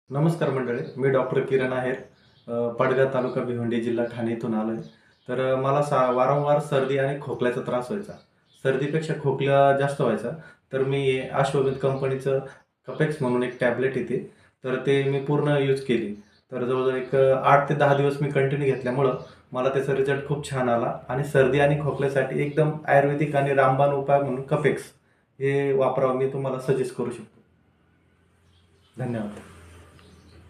नमस्कार मंडळी, मी डॉक्टर किरण आहेर, पडगा तालुका भिवंडी जिल्हा ठाणे येथून आलो आहे. तर मला वारंवार सर्दी आणि खोकल्याचा त्रास व्हायचा. सर्दीपेक्षा खोकला जास्त व्हायचा. तर मी अश्वमेध कंपनीचं कपेक्स म्हणून एक टॅबलेट येते, तर ते मी पूर्ण यूज केली. तर जवळजवळ एक 8 ते 10 दिवस मी कंटिन्यू घेतल्यामुळं मला त्याचा रिझल्ट खूप छान आला आणि सर्दी आणि खोकल्यासाठी एकदम आयुर्वेदिक आणि रामबाण उपाय म्हणून कपेक्स हे वापरावं मी तुम्हाला सजेस्ट करू शकतो. धन्यवाद.